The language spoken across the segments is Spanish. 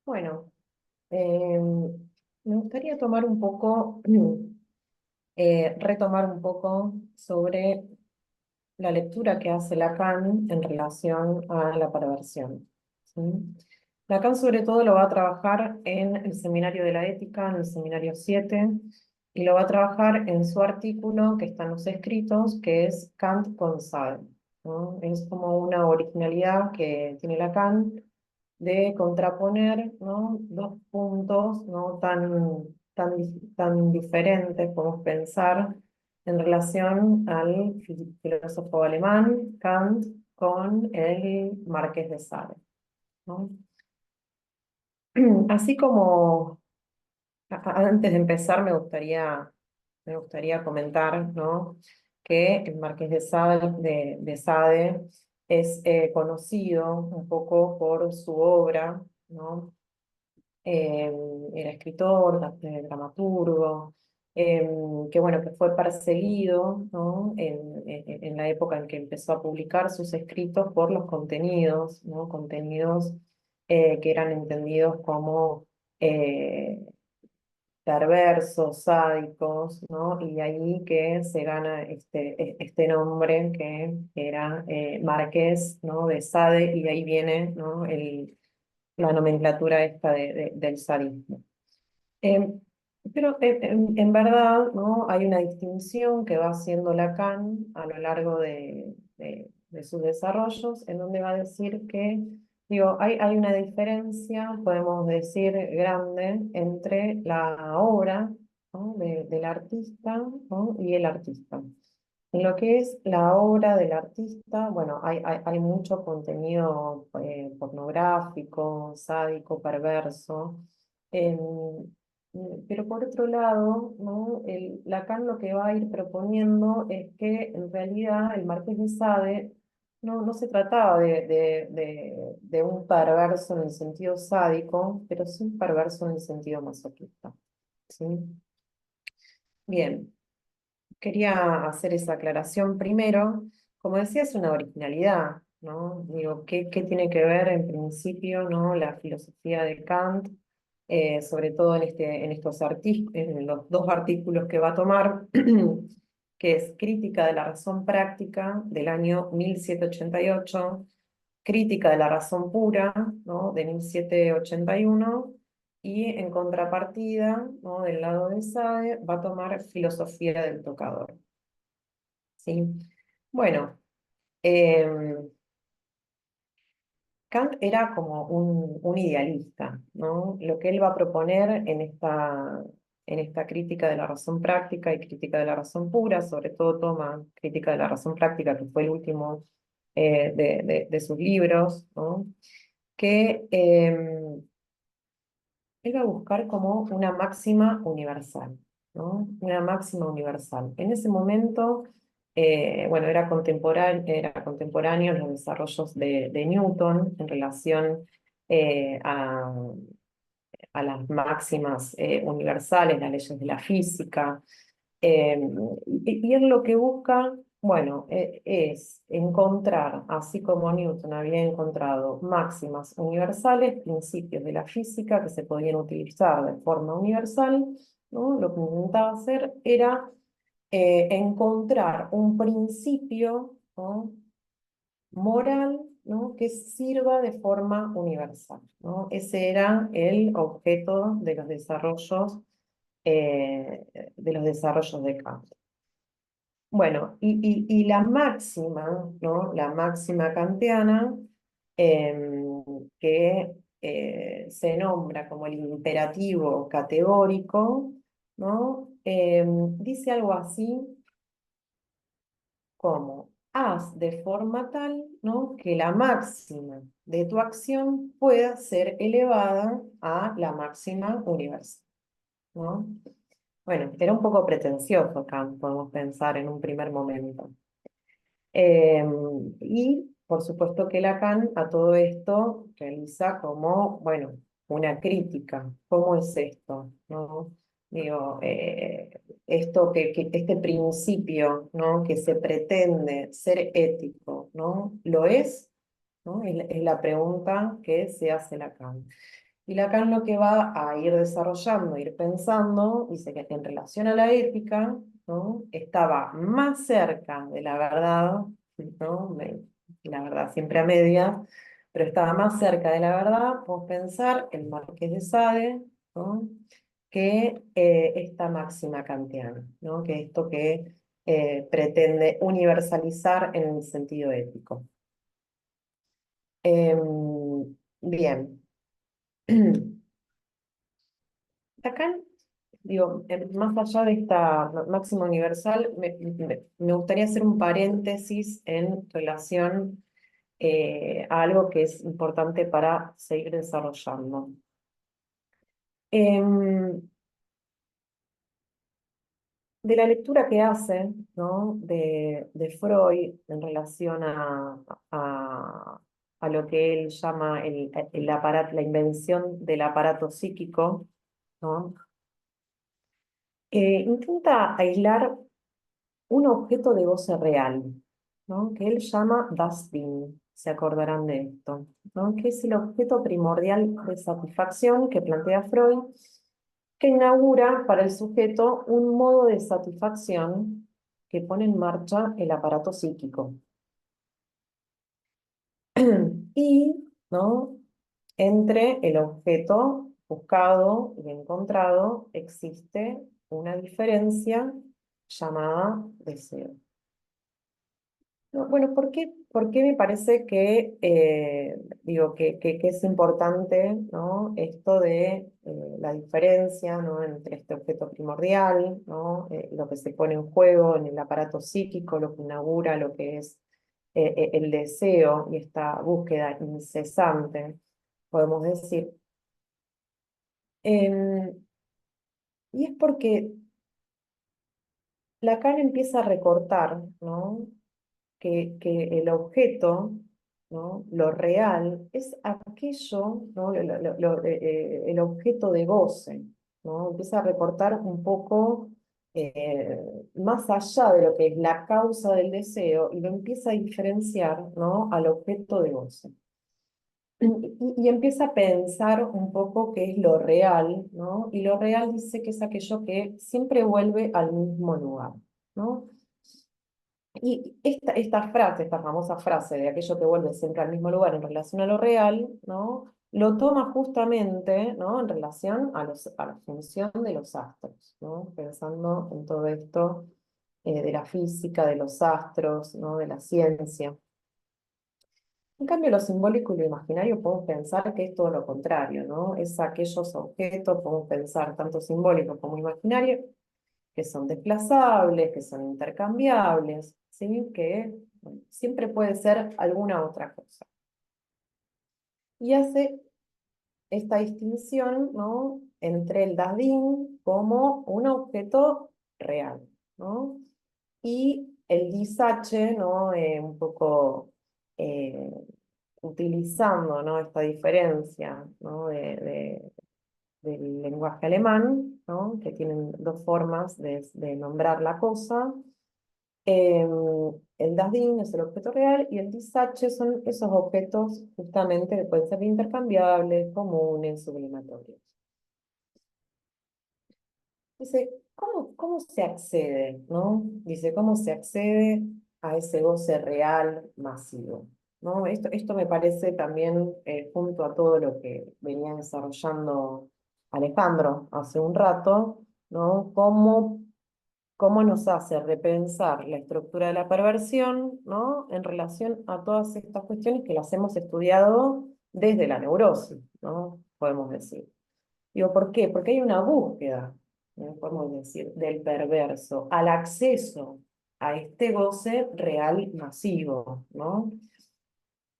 Bueno, me gustaría tomar un poco, retomar un poco sobre la lectura que hace Lacan en relación a la perversión. ¿Sí? Lacan sobre todo lo va a trabajar en el Seminario de la Ética, en el Seminario 7, y lo va a trabajar en su artículo que está en los escritos, que es Kant con Sade, ¿no? Es como una originalidad que tiene Lacan de contraponer, ¿no? Dos puntos, ¿no? tan diferentes, podemos pensar, en relación al filósofo alemán Kant con el Marqués de Sade, ¿no? Así como antes de empezar me gustaría comentar, ¿no? Que el Marqués de Sade es conocido un poco por su obra, ¿no? eh, Era escritor, dramaturgo, que bueno, que fue perseguido, ¿no? En la época en que empezó a publicar sus escritos por los contenidos, ¿no? Contenidos que eran entendidos como eh, perversos, sádicos, ¿no? Y de ahí que se gana este nombre que era Marqués, ¿no? De Sade, y de ahí viene, ¿no? La nomenclatura esta del sadismo. Eh, pero en verdad, ¿no? Hay una distinción que va haciendo Lacan a lo largo de sus desarrollos, en donde va a decir que, digo, hay una diferencia, podemos decir, grande entre la obra, ¿no? Del artista, ¿no? Y el artista. En lo que es la obra del artista, bueno, hay mucho contenido pornográfico, sádico, perverso. em, pero por otro lado, ¿no? Lacan lo que va a ir proponiendo es que en realidad el Marqués de Sade no se trataba de un perverso en el sentido sádico, pero sí un perverso en el sentido masoquista. ¿Sí? Bien. Quería hacer esa aclaración primero. Como decía, es una originalidad, ¿no? Digo, ¿qué tiene que ver en principio, ¿no? La filosofía de Kant, sobre todo en los dos artículos que va a tomar, que es Crítica de la Razón Práctica del año 1788, Crítica de la Razón Pura, ¿no? De 1781, y en contrapartida, ¿no? Del lado de Sade, va a tomar Filosofía del Tocador. ¿Sí? Bueno, em, Kant era como un idealista, ¿no? Lo que él va a proponer en esta crítica de la razón práctica y crítica de la razón pura, sobre todo toma crítica de la razón práctica, que fue el último de sus libros, ¿no? Que él va a buscar como una máxima universal, ¿no? Una máxima universal. En ese momento, bueno, era contemporáneo los desarrollos de Newton en relación eh, a, a las máximas universales, las leyes de la física. Eh, y él lo que busca, bueno, es encontrar, así como Newton había encontrado máximas universales, principios de la física que se podían utilizar de forma universal, ¿no? Lo que intentaba hacer era encontrar un principio, ¿no? Moral, ¿no? Que sirva de forma universal, ¿no? Ese era el objeto de los desarrollos de Kant. Bueno, y la máxima, ¿no? La máxima kantiana, que se nombra como el imperativo categórico, ¿no? Dice algo así como: haz de forma tal, ¿no? Que la máxima de tu acción pueda ser elevada a la máxima universal, ¿no? Bueno, era un poco pretencioso Kant, podemos pensar en un primer momento. Eh, y por supuesto que Lacan a todo esto realiza como, bueno, una crítica. ¿Cómo es esto? ¿No? Digo, este principio, ¿no? Que se pretende ser ético, ¿no? ¿Lo es? ¿No? Es la pregunta que se hace Lacan. Y Lacan lo que va a ir desarrollando, ir pensando, dice que en relación a la ética, ¿no? Estaba más cerca de la verdad, ¿no? La verdad siempre a medias, pero estaba más cerca de la verdad, podemos pensar, el Marqués de Sade, ¿no? Que esta máxima kantiana, ¿no? Que esto que pretende universalizar en el sentido ético. Bien. Acá, digo, más allá de esta máxima universal, me gustaría hacer un paréntesis en relación a algo que es importante para seguir desarrollando. Em, de la lectura que hace, ¿no? de Freud en relación a, a lo que él llama el aparato, la invención del aparato psíquico, ¿no? Intenta aislar un objeto de goce real, ¿no? Que él llama das Ding, se acordarán de esto, ¿no? Que es el objeto primordial de satisfacción que plantea Freud, que inaugura para el sujeto un modo de satisfacción que pone en marcha el aparato psíquico. Y, ¿no? Entre el objeto buscado y encontrado existe una diferencia llamada deseo. No, bueno, por qué me parece que, digo, que es importante, ¿no? Esto de la diferencia, ¿no? Entre este objeto primordial, ¿no? Lo que se pone en juego en el aparato psíquico, lo que inaugura lo que es el deseo y esta búsqueda incesante, podemos decir. Em, y es porque Lacan empieza a recortar, ¿no? Que el objeto, ¿no? Lo real, es aquello, ¿no? El objeto de goce, ¿no? Empieza a recortar un poco más allá de lo que es la causa del deseo y lo empieza a diferenciar, ¿no? Al objeto de goce. Y empieza a pensar un poco qué es lo real, ¿no? Y lo real dice que es aquello que siempre vuelve al mismo lugar, ¿no? Y esta frase, esta famosa frase de aquello que vuelve siempre al mismo lugar en relación a lo real, ¿no? Lo toma justamente, ¿no? En relación a la función de los astros, ¿no? Pensando en todo esto de la física, de los astros, ¿no? De la ciencia. En cambio, lo simbólico y lo imaginario podemos pensar que es todo lo contrario, ¿no? Es aquellos objetos, podemos pensar tanto simbólicos como imaginarios, que son desplazables, que son intercambiables, ¿sí? Que bueno, siempre puede ser alguna otra cosa. Y hace esta distinción, ¿no? Entre el dadín como un objeto real, ¿no? Y el disache, ¿no? Un poco eh, utilizando, ¿no? Esta diferencia, ¿no? del lenguaje alemán, ¿no? Que tienen dos formas de nombrar la cosa. Eh, el das Ding es el objeto real y el disache son esos objetos justamente que pueden ser intercambiables, comunes, sublimatorios. Dice, ¿cómo se accede, ¿no? Dice, ¿cómo se accede a ese goce real masivo? ¿No? Esto me parece también, junto a todo lo que venía desarrollando Alejandro hace un rato, ¿no? Cómo nos hace repensar la estructura de la perversión, ¿no? En relación a todas estas cuestiones que las hemos estudiado desde la neurosis, ¿no? Podemos decir. Digo, ¿por qué? Porque hay una búsqueda, ¿no? Podemos decir, del perverso al acceso a este goce real masivo, ¿no?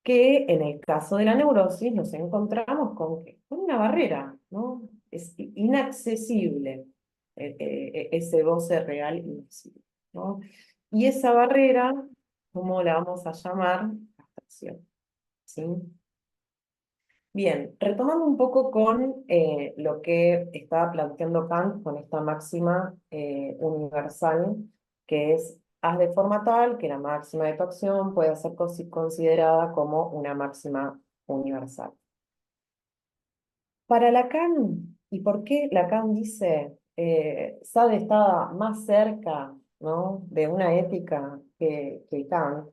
Que en el caso de la neurosis nos encontramos con, con una barrera, ¿no? Es inaccesible ese goce real y masivo, ¿no? Y esa barrera, ¿cómo la vamos a llamar? Abstracción, ¿sí? Bien, retomando un poco con lo que estaba planteando Kant con esta máxima universal, que es, haz de forma tal que la máxima de tu acción pueda ser considerada como una máxima universal. Para Lacan, ¿y por qué Lacan dice, Sade está más cerca, ¿no?, de una ética que Kant?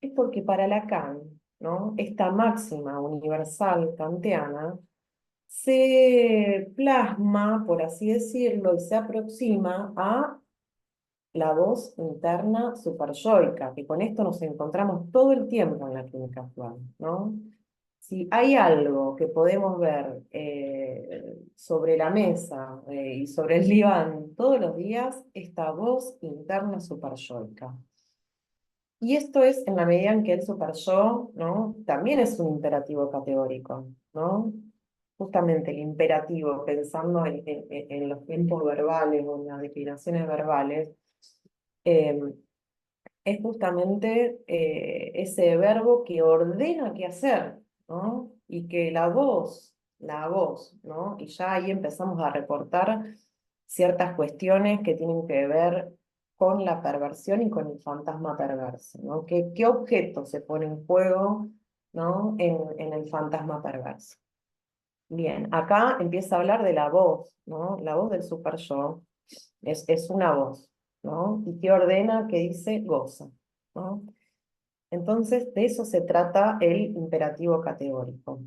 Es porque para Lacan, ¿no?, esta máxima universal kantiana se plasma, por así decirlo, y se aproxima a la voz interna superyoica, que con esto nos encontramos todo el tiempo en la clínica actual, ¿no? Si hay algo que podemos ver sobre la mesa y sobre el diván todos los días, esta voz interna superyoica. Y esto es en la medida en que el superyo, ¿no?, también es un imperativo categórico, ¿no? Justamente el imperativo, pensando en los tiempos verbales o en las declinaciones verbales, eh, es justamente ese verbo que ordena qué hacer, ¿no? Y que la voz, ¿no? Y ya ahí empezamos a reportar ciertas cuestiones que tienen que ver con la perversión y con el fantasma perverso, ¿no? ¿Qué objeto se pone en juego, ¿no?, en el fantasma perverso? Bien, acá empieza a hablar de la voz, ¿no? La voz del super yo es una voz, ¿no? Y que ordena, que dice goza, ¿no? Entonces, de eso se trata el imperativo categórico.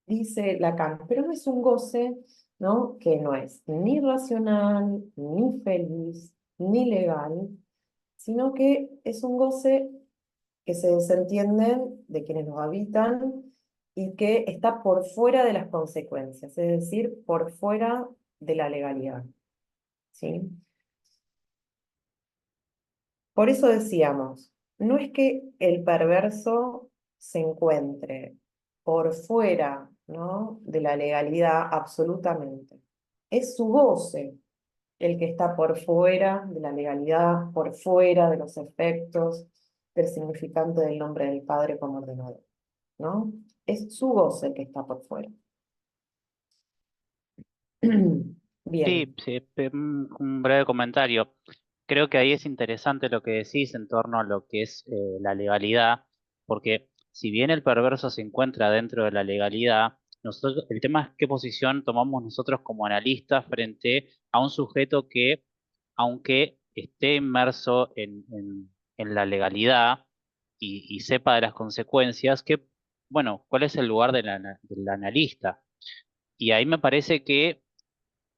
Dice Lacan, pero no es un goce, ¿no?, que no es ni racional, ni feliz, ni legal, sino que es un goce que se desentienden de quienes lo habitan y que está por fuera de las consecuencias, es decir, por fuera de la legalidad, ¿sí? Por eso decíamos, no es que el perverso se encuentre por fuera, ¿no?, de la legalidad absolutamente. Es su goce el que está por fuera de la legalidad, por fuera de los efectos del significante del nombre del Padre como ordenador, ¿no? Es su goce el que está por fuera. Sí, Bien. sí, un breve comentario. Creo que ahí es interesante lo que decís en torno a lo que es la legalidad, porque si bien el perverso se encuentra dentro de la legalidad, nosotros, el tema es qué posición tomamos nosotros como analistas frente a un sujeto que, aunque esté inmerso en la legalidad y sepa de las consecuencias, que, bueno, ¿cuál es el lugar del analista? Y ahí me parece que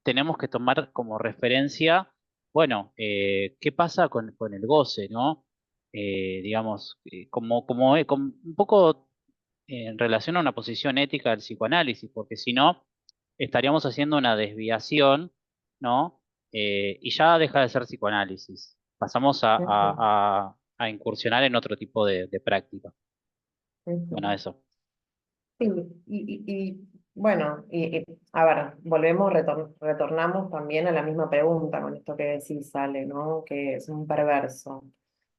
tenemos que tomar como referencia, bueno, qué pasa con el goce, ¿no? Digamos, como un poco en relación a una posición ética del psicoanálisis, porque si no, estaríamos haciendo una desviación, ¿no? Y ya deja de ser psicoanálisis. Pasamos Ujú, a incursionar en otro tipo de práctica. Bueno, ujú. eso. Sí, bueno, a ver, volvemos, retornamos también a la misma pregunta con esto que decís, Sale, ¿no? Que es un perverso,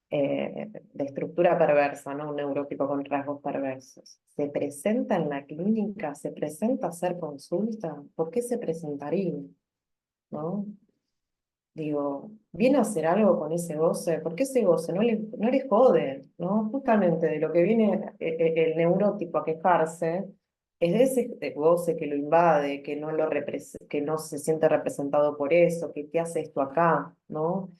de estructura perversa, ¿no? Un neurótipo con rasgos perversos. ¿Se presenta en la clínica? ¿Se presenta a hacer consulta? ¿Por qué se presentaría? ¿No? Digo, ¿viene a hacer algo con ese goce? Porque ese goce no le jode, ¿no? Justamente de lo que viene el neurótico a quejarse es de ese goce que lo invade, que que no se siente representado por eso, que qué hace esto acá, ¿no?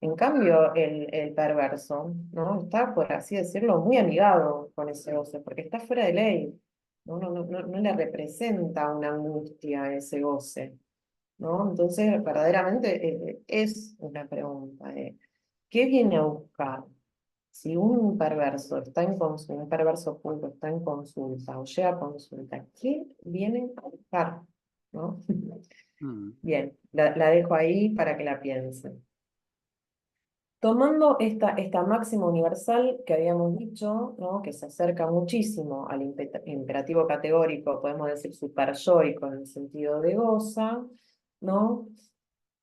En cambio, el perverso, ¿no?, está, por así decirlo, muy amigado con ese goce, porque está fuera de ley, ¿no? No le representa una angustia ese goce, ¿no? Entonces, verdaderamente es una pregunta de ¿qué viene a buscar? Si un perverso está en consulta, un perverso puro está en consulta o llega a consulta, ¿qué viene a buscar? ¿No? Mm, Bien, la dejo ahí para que la piensen. Tomando esta máxima universal que habíamos dicho, ¿no?, que se acerca muchísimo al imperativo categórico, podemos decir superyoico en el sentido de goza, ¿no?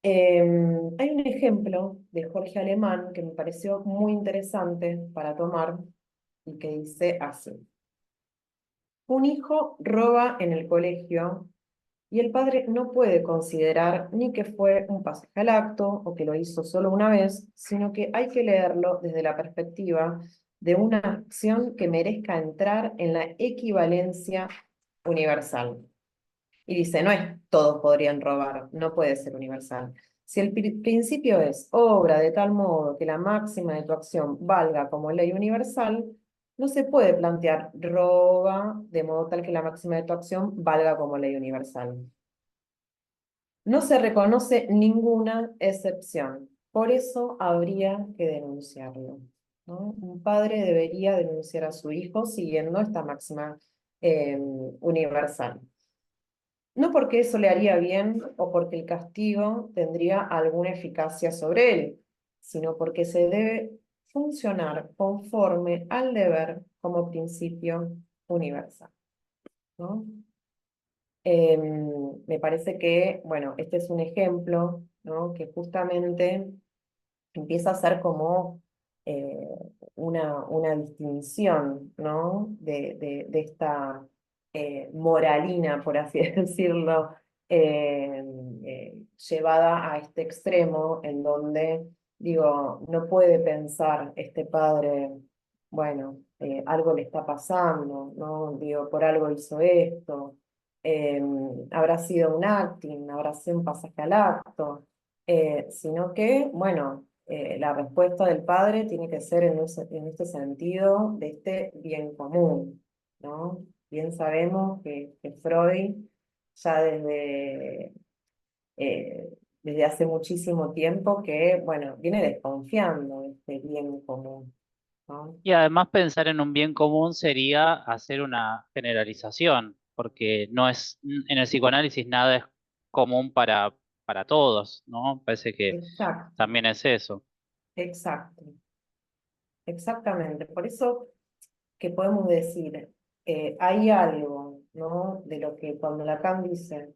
Hay un ejemplo de Jorge Alemán que me pareció muy interesante para tomar y que dice así. Un hijo roba en el colegio y el padre no puede considerar ni que fue un pasaje al acto o que lo hizo solo una vez, sino que hay que leerlo desde la perspectiva de una acción que merezca entrar en la equivalencia universal. Y dice, no es todos podrían robar, no puede ser universal. Si el principio es obra de tal modo que la máxima de tu acción valga como ley universal, no se puede plantear roba de modo tal que la máxima de tu acción valga como ley universal. No se reconoce ninguna excepción, por eso habría que denunciarlo, ¿no? Un padre debería denunciar a su hijo siguiendo esta máxima universal. No porque eso le haría bien o porque el castigo tendría alguna eficacia sobre él, sino porque se debe funcionar conforme al deber como principio universal, ¿no? Me parece que, bueno, este es un ejemplo, ¿no? Que justamente empieza a ser como eh, una distinción, ¿no? De esta moralina, por así decirlo, eh, llevada a este extremo en donde, digo, no puede pensar este padre, bueno, algo le está pasando, ¿no? Digo, por algo hizo esto, eh, habrá sido un acting, habrá sido un pasaje al acto, sino que, bueno, la respuesta del padre tiene que ser en este sentido de este bien común, ¿no? Bien sabemos que Freud ya desde hace muchísimo tiempo que, bueno, viene desconfiando de este bien común, ¿no? Y además pensar en un bien común sería hacer una generalización, porque no es, en el psicoanálisis nada es común para todos, ¿no? Parece que Exacto, también es eso. exacto, exactamente. Por eso que podemos decir, hay algo, ¿no? De lo que cuando Lacan dice,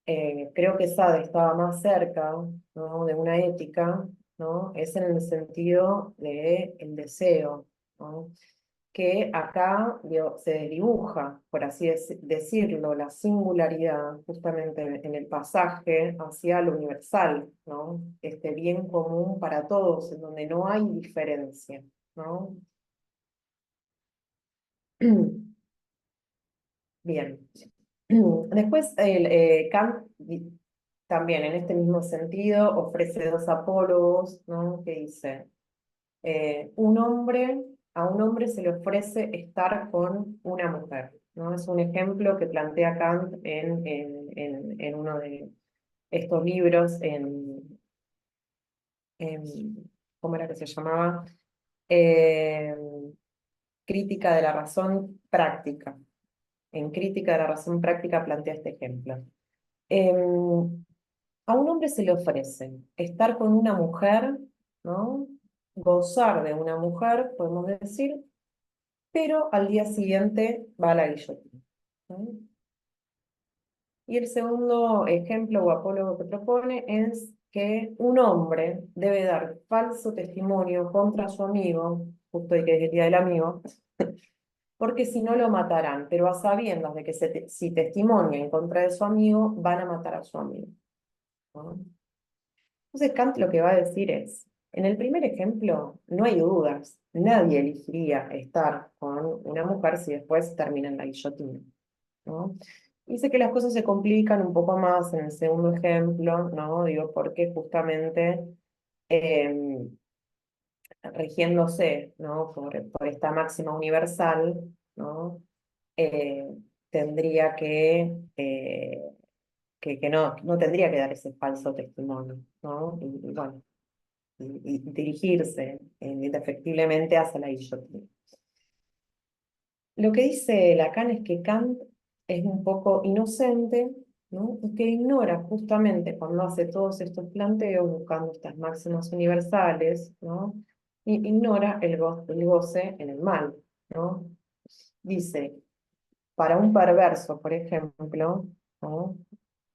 creo que Sade estaba más cerca, ¿no? De una ética, ¿no? Es en el sentido de el deseo, ¿no? Que acá digo, se dibuja, por así decirlo, la singularidad justamente en el pasaje hacia lo universal, ¿no? Este bien común para todos, en donde no hay diferencia, ¿no? Bien. Después, Kant también en este mismo sentido ofrece dos apólogos, ¿no? Que dice, a un hombre se le ofrece estar con una mujer, ¿no? Es un ejemplo que plantea Kant en uno de estos libros, ¿cómo era que se llamaba? Eh, Crítica de la razón práctica. En Crítica de la razón práctica plantea este ejemplo. A un hombre se le ofrece estar con una mujer, ¿no? Gozar de una mujer, podemos decir, pero al día siguiente va a la guillotina, ¿no? Y el segundo ejemplo o apólogo que propone es que un hombre debe dar falso testimonio contra su amigo, justo hoy que es el día del amigo, porque si no lo matarán, pero a sabiendas de que si testimonia en contra de su amigo, van a matar a su amigo, ¿no? Entonces Kant lo que va a decir es, en el primer ejemplo no hay dudas, nadie elegiría estar con una mujer si después termina en la guillotina, ¿no? Dice que las cosas se complican un poco más en el segundo ejemplo, ¿no? Digo, porque justamente eh, rigiéndose, ¿no? Por esta máxima universal, ¿no? Eh, tendría que no tendría que dar ese falso testimonio, ¿no? Y bueno, y dirigirse indefectiblemente hacia la guillotina. Lo que dice Lacan es que Kant es un poco inocente, ¿no? Y que ignora justamente cuando hace todos estos planteos, buscando estas máximas universales, ¿no? Y ignora el goce en el mal, ¿no? Dice, para un perverso, por ejemplo, ¿no?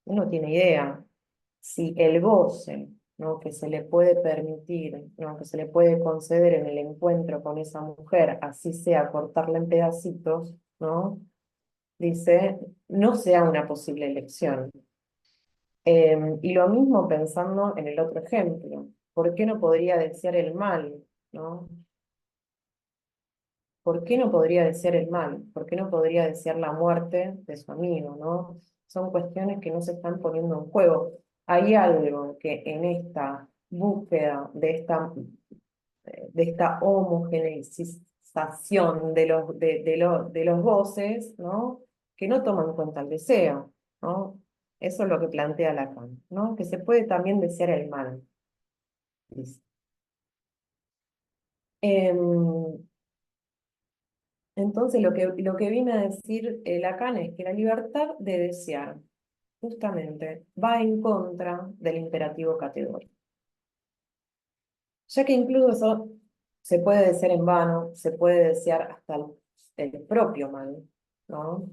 Uno tiene idea si el goce, ¿no? Que se le puede permitir, ¿no? Que se le puede conceder en el encuentro con esa mujer, así sea cortarla en pedacitos, ¿no? Dice, no sea una posible elección. Y lo mismo pensando en el otro ejemplo. ¿Por qué no podría desear el mal, ¿no? ¿Por qué no podría desear el mal? ¿Por qué no podría desear la muerte de su amigo, ¿no? son cuestiones que no se están poniendo en juego. Hay algo que en esta búsqueda de esta homogeneización de los goces, ¿no? Que no toman en cuenta el deseo, ¿no? Eso es lo que plantea Lacan, ¿no? Que se puede también desear el mal, dice. Em, entonces lo que viene a decir Lacan es que la libertad de desear justamente va en contra del imperativo categórico, ya que incluso se puede desear en vano, se puede desear hasta el propio mal, ¿no?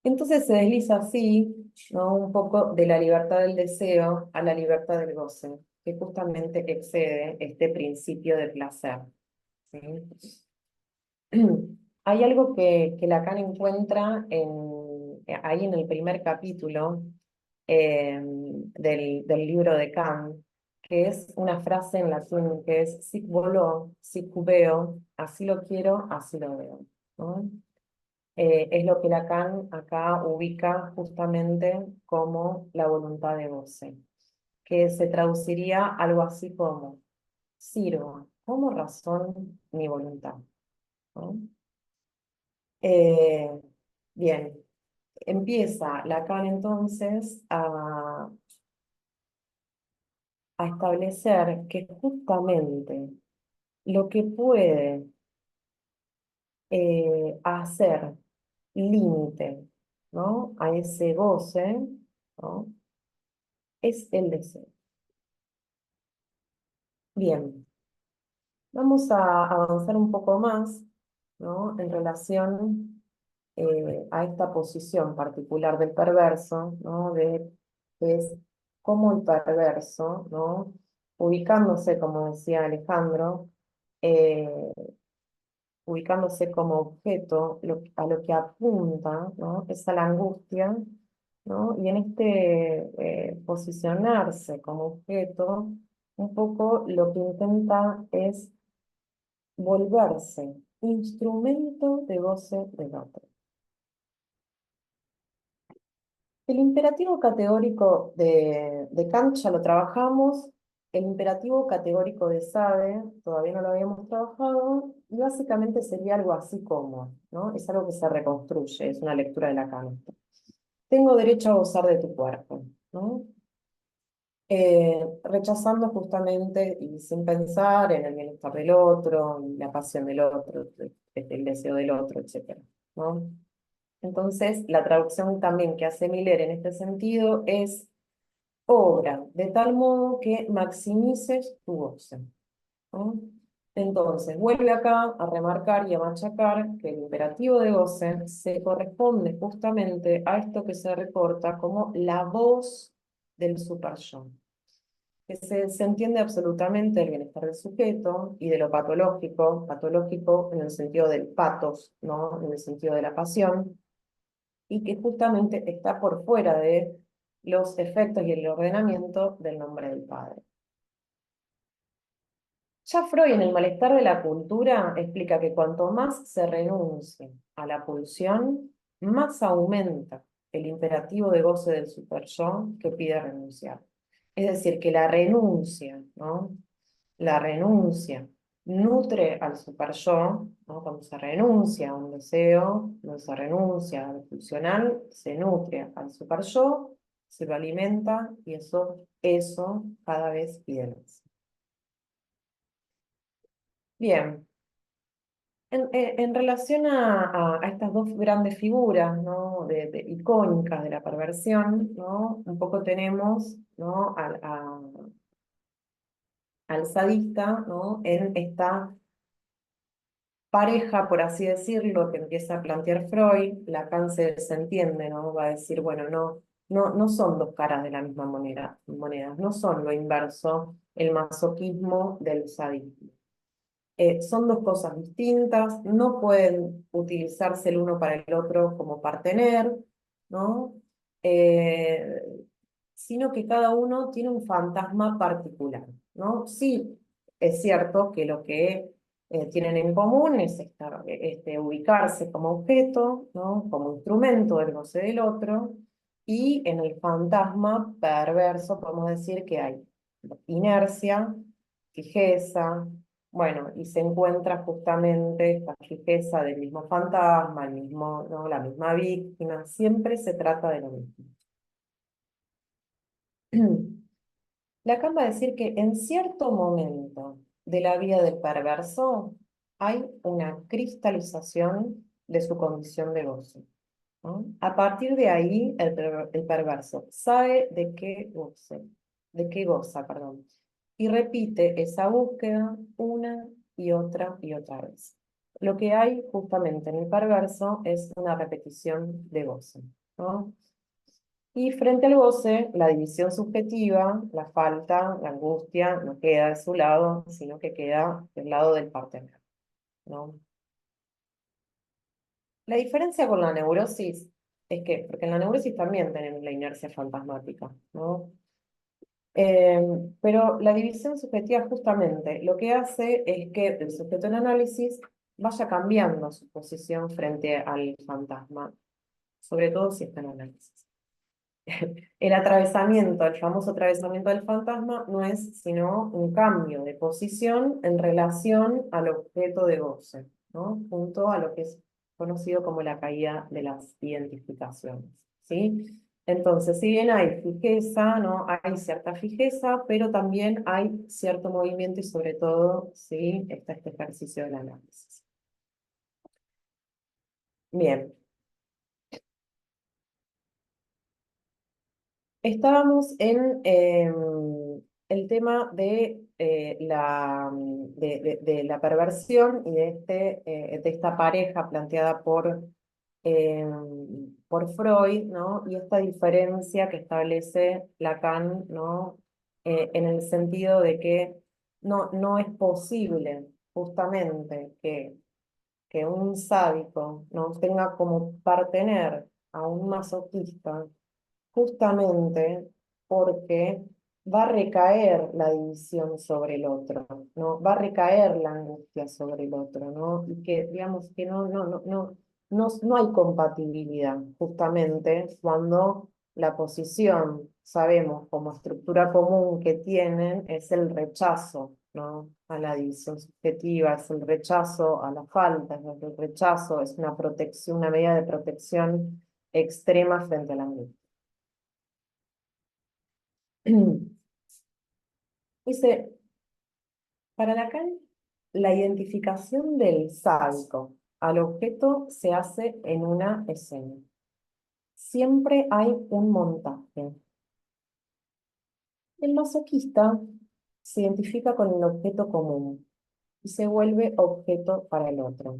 Entonces se desliza así, ¿no? Un poco de la libertad del deseo a la libertad del goce, que justamente excede este principio de placer, ¿sí? Hay algo que Lacan encuentra ahí en el primer capítulo del libro de Kant, que es una frase en latín que es sic volo, sic veo, así lo quiero, así lo veo, ¿no? Es lo que Lacan acá ubica justamente como la voluntad de goce, que se traduciría algo así como sirva como razón mi voluntad, ¿no? Eh, bien, empieza Lacan entonces a establecer que justamente lo que puede hacer límite, ¿no? A ese goce, ¿no? Es el deseo. Bien, vamos a avanzar un poco más, ¿no? En relación a esta posición particular del perverso, ¿no? Que es como el perverso, ¿no? Ubicándose, como decía Alejandro, eh, ubicándose como objeto, a lo que apunta, ¿no? Es a la angustia, ¿no? Y en este posicionarse como objeto, un poco lo que intenta es volverse instrumento de goce del otro. El imperativo categórico de Kant ya lo trabajamos, el imperativo categórico de Sade todavía no lo habíamos trabajado, y básicamente sería algo así como, ¿no? Es algo que se reconstruye, es una lectura de Lacan. Tengo derecho a gozar de tu cuerpo, ¿no? Rechazando justamente y sin pensar en el bienestar del otro, la pasión del otro, el deseo del otro, etcétera, ¿no? Entonces, la traducción también que hace Miller en este sentido es obra de tal modo que maximices tu goce, ¿no? Entonces, vuelve acá a remarcar y a machacar que el imperativo de goce se corresponde justamente a esto que se reporta como la voz del super yo, que se entiende absolutamente el bienestar del sujeto y de lo patológico, patológico en el sentido del patos, ¿no? En el sentido de la pasión, y que justamente está por fuera de los efectos y el ordenamiento del nombre del Padre. Ya Freud en El malestar de la cultura explica que cuanto más se renuncie a la pulsión, más aumenta el imperativo de goce del superyo que pide renunciar. Es decir, que la renuncia, ¿no? La renuncia nutre al superyo, ¿no? Cuando se renuncia a un deseo, cuando se renuncia al funcional, se nutre al superyo, se lo alimenta y eso cada vez pide más. Bien, en relación a estas dos grandes figuras, ¿no? Icónicas de la perversión, ¿no? Un poco tenemos, ¿no? Al sadista, ¿no? En esta pareja, por así decirlo, que empieza a plantear Freud. Lacan se entiende, ¿no? Va a decir, bueno, no son dos caras de la misma moneda, no son lo inverso, el masoquismo del sadismo. Son dos cosas distintas, no pueden utilizarse el uno para el otro como partener, ¿no? Eh, Sino que cada uno tiene un fantasma particular, ¿no? Sí, es cierto que lo que tienen en común es ubicarse como objeto, ¿no? Como instrumento del goce del otro, y en el fantasma perverso podemos decir que hay inercia, fijeza, bueno, y se encuentra justamente esta fijeza del mismo fantasma, el mismo, ¿no? La misma víctima, siempre se trata de lo mismo. Lacan va a decir que en cierto momento de la vida del perverso hay una cristalización de su condición de goce, ¿no? A partir de ahí, el perverso sabe de qué goza, perdón, y repite esa búsqueda una y otra vez. Lo que hay justamente en el perverso es una repetición de goce, ¿no? Y frente al goce, la división subjetiva, la falta, la angustia, no queda de su lado, sino que queda del lado del partener, ¿no? La diferencia con la neurosis es que, porque en la neurosis también tenemos la inercia fantasmática, ¿no? Eh, pero la división subjetiva justamente lo que hace es que el sujeto en análisis vaya cambiando su posición frente al fantasma, sobre todo si está en análisis. El atravesamiento, el famoso atravesamiento del fantasma, no es sino un cambio de posición en relación al objeto de goce, ¿no? Junto a lo que es conocido como la caída de las identificaciones, ¿sí? Entonces, si bien hay fijeza, ¿no? Hay cierta fijeza, pero también hay cierto movimiento y sobre todo, ¿sí? Está este ejercicio del análisis. Bien. Estábamos en el tema de la perversión y de esta pareja planteada por Freud, ¿no? Y esta diferencia que establece Lacan, ¿no? En el sentido de que no es posible justamente que un sádico, ¿no? Tenga como partener a un masoquista justamente porque va a recaer la división sobre el otro, ¿no? Va a recaer la angustia sobre el otro, ¿no? Y que, digamos, que no hay compatibilidad, justamente cuando la posición, sabemos, como estructura común que tienen, es el rechazo, ¿no? A la división subjetiva, es el rechazo a la falta, es el rechazo, es una protección, una medida de protección extrema frente a la angustia. Dice, para Lacan, la identificación del sádico al objeto se hace en una escena. Siempre hay un montaje. El masoquista se identifica con el objeto común y se vuelve objeto para el otro.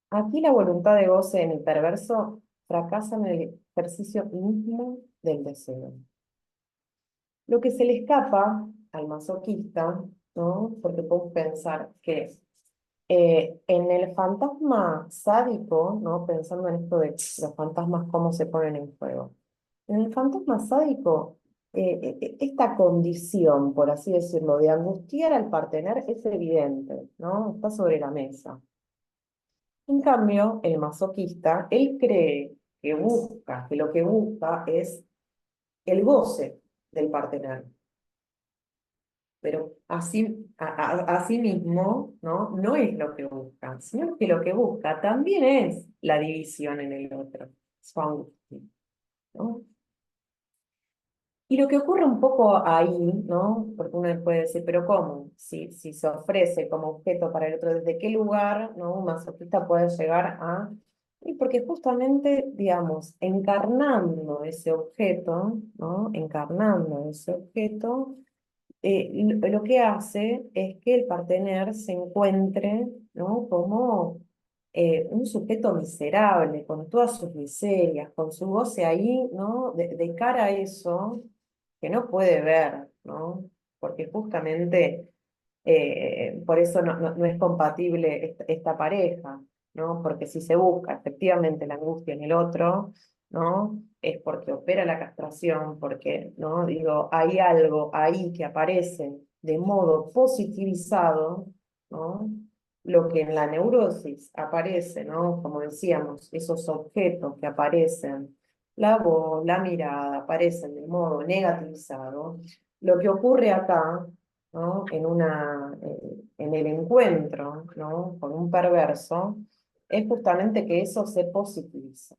Aquí la voluntad de goce en el perverso fracasa en el ejercicio mismo del deseo. Lo que se le escapa al masoquista, ¿no? Porque podemos pensar que en el fantasma sádico, ¿no? Pensando en esto de los fantasmas, cómo se ponen en juego. En el fantasma sádico, esta condición, por así decirlo, de angustiar al partener es evidente, ¿no? Está sobre la mesa. En cambio, el masoquista, él cree que lo que busca es el goce del partener. Pero así mismo, ¿no? No es lo que busca, sino que lo que busca también es la división en el otro, su angustia, ¿no? Y lo que ocurre un poco ahí, ¿no? Porque uno puede decir, pero ¿cómo? Si se ofrece como objeto para el otro, ¿desde qué lugar, ¿no? Un masoquista puede llegar a... Y porque justamente, digamos, encarnando ese objeto, ¿no? Encarnando ese objeto, lo que hace es que el partener se encuentre, ¿no? Como un sujeto miserable, con todas sus miserias, con su goce ahí, ¿no? De cara a eso, que no puede ver, ¿no? Porque justamente por eso no es compatible esta pareja, ¿no? Porque si se busca efectivamente la angustia en el otro, ¿no? Es porque opera la castración, porque, ¿no? Digo, hay algo ahí que aparece de modo positivizado, ¿no? lo que en la neurosis aparece, ¿no? Como decíamos, esos objetos que aparecen, la voz, la mirada, aparecen de modo negativizado, lo que ocurre acá, ¿no? En el encuentro, ¿no? Con un perverso, es justamente que eso se positiviza,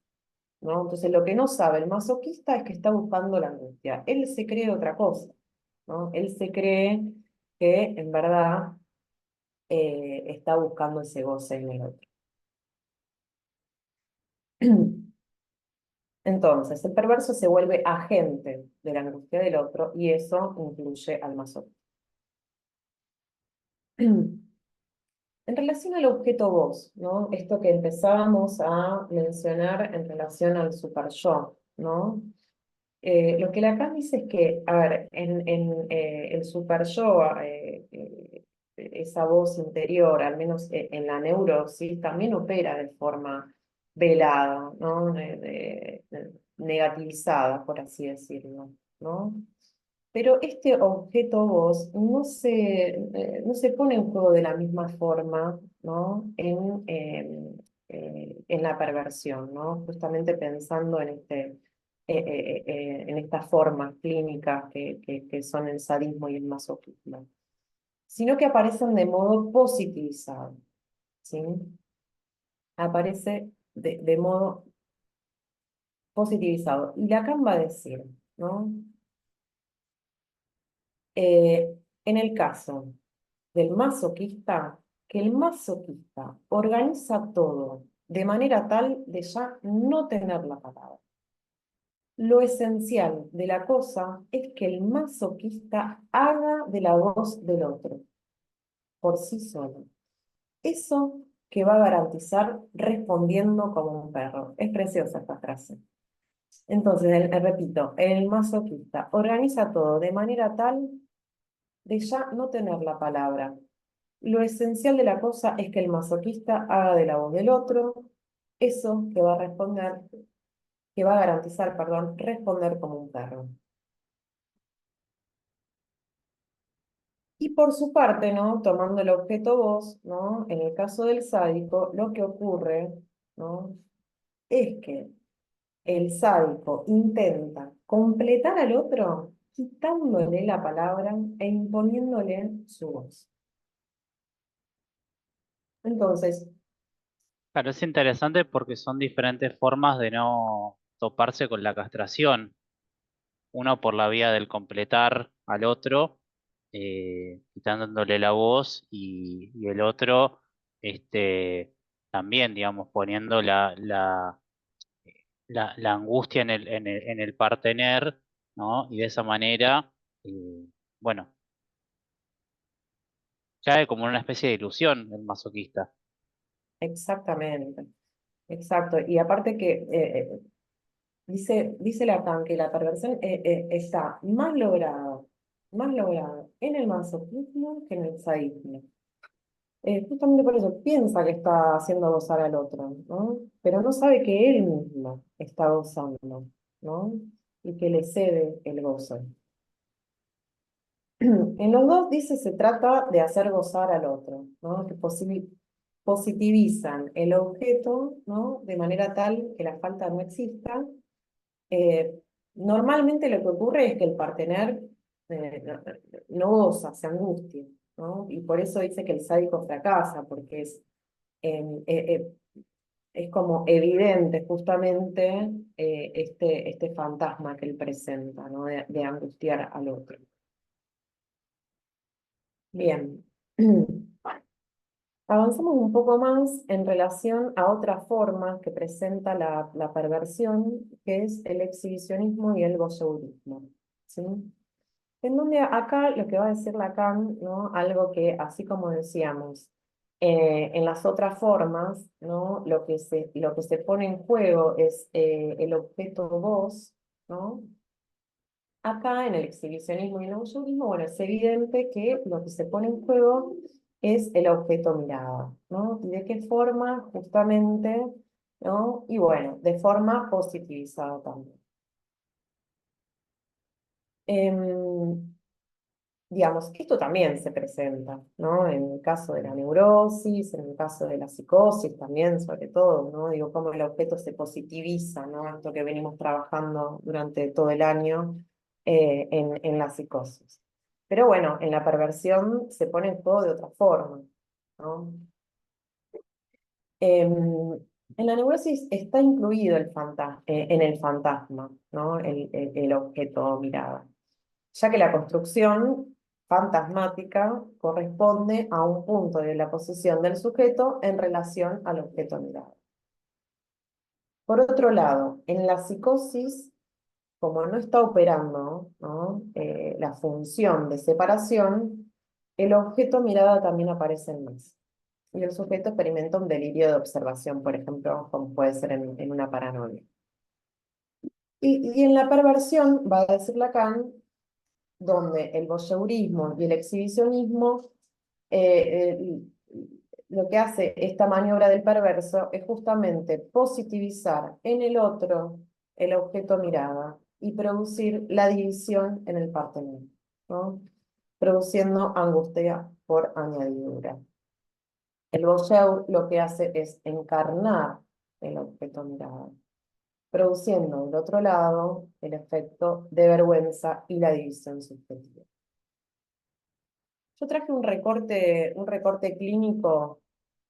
¿no? Entonces, lo que no sabe el masoquista es que está buscando la angustia. Él se cree otra cosa, ¿no? Él se cree que en verdad está buscando ese goce en el otro. Entonces, el perverso se vuelve agente de la angustia del otro y eso incluye al masoquista. En relación al objeto voz, ¿no? Esto que empezábamos a mencionar en relación al super yo, ¿no? Lo que Lacan dice es que, a ver, el super yo, esa voz interior, al menos en la neurosis, también opera de forma velada, ¿no? Negativizada, por así decirlo, ¿no? Pero este objeto voz no se pone en juego de la misma forma, ¿no? En la perversión, ¿no? Justamente pensando en estas formas clínicas que son el sadismo y el masoquismo, sino que aparecen de modo positivizado, ¿sí? Aparece de modo positivizado. Y Lacan va a decir, ¿no? En el caso del masoquista, que el masoquista organiza todo de manera tal de ya no tener la palabra. Lo esencial de la cosa es que el masoquista haga de la voz del otro, por sí solo. Eso que va a garantizar respondiendo como un perro. Es preciosa esta frase. Entonces, repito, el masoquista organiza todo de manera tal de ya no tener la palabra. Lo esencial de la cosa es que el masoquista haga de la voz del otro eso que va a responder, que va a garantizar, perdón, responder como un perro. Y por su parte, ¿no? Tomando el objeto voz, ¿no? En el caso del sádico, lo que ocurre, ¿no? Es que el sádico intenta completar al otro quitándole la palabra e imponiéndole su voz. Entonces, Claro, es interesante porque son diferentes formas de no toparse con la castración. Uno por la vía del completar al otro, quitándole la voz, y el otro también, digamos, poniendo la angustia en el partener, ¿no? Y de esa manera, bueno, cae como una especie de ilusión el masoquista. exactamente, exacto. Y aparte que dice Lacan que la perversión está más lograda en el masoquismo que en el sadismo. Justamente por eso piensa que está haciendo gozar al otro, ¿no? Pero no sabe que él mismo está gozando, ¿no? Y que le cede el gozo. En los dos, dice, se trata de hacer gozar al otro, ¿no? Que positivizan el objeto, ¿no? De manera tal que la falta no exista. Eh, Normalmente lo que ocurre es que el partener no goza, se angustia, ¿no? Y por eso dice que el sádico fracasa, porque es como evidente justamente este fantasma que él presenta, ¿no? De angustiar al otro. Bien. Avanzamos un poco más en relación a otra forma que presenta la perversión, que es el exhibicionismo y el voyeurismo, ¿sí? En donde acá lo que va a decir Lacan, ¿no? Algo que, así como decíamos, en las otras formas, ¿no? Lo que se pone en juego es el objeto voz, ¿no? Acá en el exhibicionismo y el voyeurismo, bueno, es evidente que lo que se pone en juego es el objeto mirada, ¿no? ¿Y de qué forma? Justamente, ¿no? Y bueno, de forma positivizada también. Em, digamos, esto también se presenta, ¿no? En el caso de la neurosis, en el caso de la psicosis también, sobre todo, ¿no? Digo, cómo el objeto se positiviza, ¿no? Esto que venimos trabajando durante todo el año en la psicosis. Pero bueno, en la perversión se pone el juego de otra forma, ¿no? En la neurosis está incluido en el fantasma, ¿no? El objeto mirada, ya que la construcción fantasmática corresponde a un punto de la posición del sujeto en relación al objeto mirado. Por otro lado, en la psicosis, como no está operando, ¿no? La función de separación, el objeto mirada también aparece en más. Y el sujeto experimenta un delirio de observación, por ejemplo, como puede ser en una paranoia. Y en la perversión, va a decir Lacan, donde el voyeurismo y el exhibicionismo, lo que hace esta maniobra del perverso es justamente positivizar en el otro el objeto mirada y producir la división en el partener, ¿no? Produciendo angustia por añadidura. El voyeur lo que hace es encarnar el objeto mirada, produciendo del otro lado el efecto de vergüenza y la división subjetiva. Yo traje un recorte clínico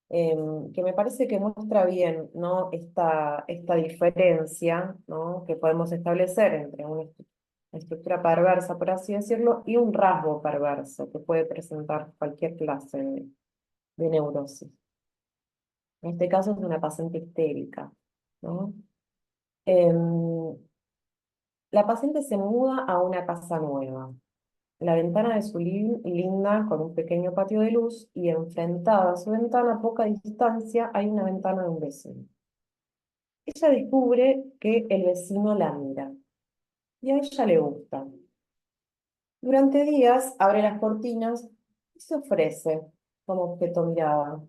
que me parece que muestra bien, ¿no? Esta diferencia, ¿no? Que podemos establecer entre una estructura perversa, por así decirlo, y un rasgo perverso que puede presentar cualquier clase de neurosis. En este caso es una paciente histérica, ¿no? Em, la paciente se muda a una casa nueva. La ventana de su living linda con un pequeño patio de luz y enfrentada a su ventana a poca distancia hay una ventana de un vecino. Ella descubre que el vecino la mira y a ella le gusta. Durante días abre las cortinas y se ofrece como objeto mirada.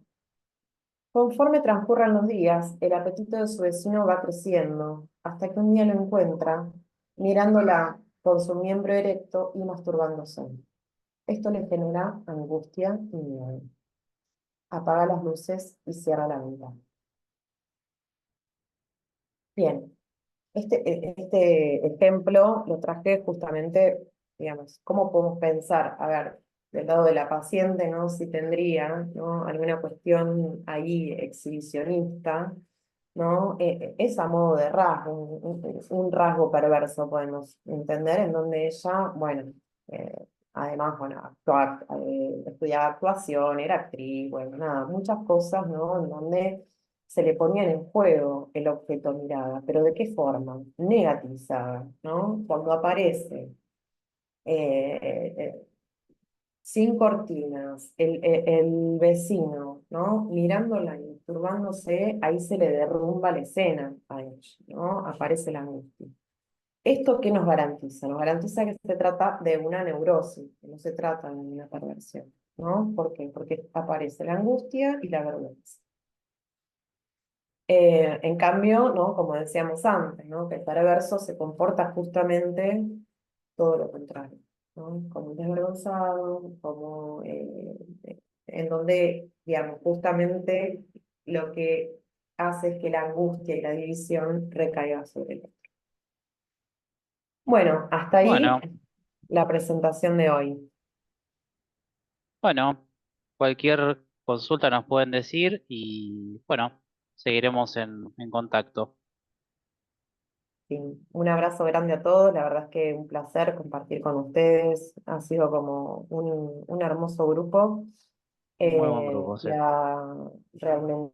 Conforme transcurran los días, el apetito de su vecino va creciendo, hasta que un día lo encuentra mirándola con su miembro erecto y masturbándose. Esto le genera angustia y miedo. Apaga las luces y cierra la ventana. Bien, este ejemplo lo traje justamente, digamos, cómo podemos pensar, a ver, del lado de la paciente, ¿no? Si tendría, ¿no? Alguna cuestión ahí exhibicionista, ¿no? Es a modo de rasgo, un rasgo perverso podemos entender, en donde ella, bueno, además, bueno, estudiaba actuación, era actriz, bueno, nada, muchas cosas, ¿no? En donde se le ponían en juego el objeto mirada, pero ¿de qué forma? Negativizada, ¿no? Cuando aparece eh, sin cortinas, el vecino, ¿no? Mirándola y turbándose, ahí se le derrumba la escena a ella, ¿no? Aparece la angustia. ¿Esto qué nos garantiza? Nos garantiza que se trata de una neurosis, que no se trata de una perversión, ¿no? ¿Por qué? Porque aparece la angustia y la vergüenza. En cambio, ¿no? Como decíamos antes, ¿no? Que el perverso se comporta justamente todo lo contrario, ¿no? Como un desvergonzado, como en donde, digamos, justamente lo que hace es que la angustia y la división recaiga sobre él. Bueno, hasta ahí Bueno, la presentación de hoy. bueno, cualquier consulta nos pueden decir y bueno, seguiremos en contacto. Sí, un abrazo grande a todos, la verdad es que un placer compartir con ustedes, ha sido como un hermoso grupo, Muy buen grupo, sí. ya realmente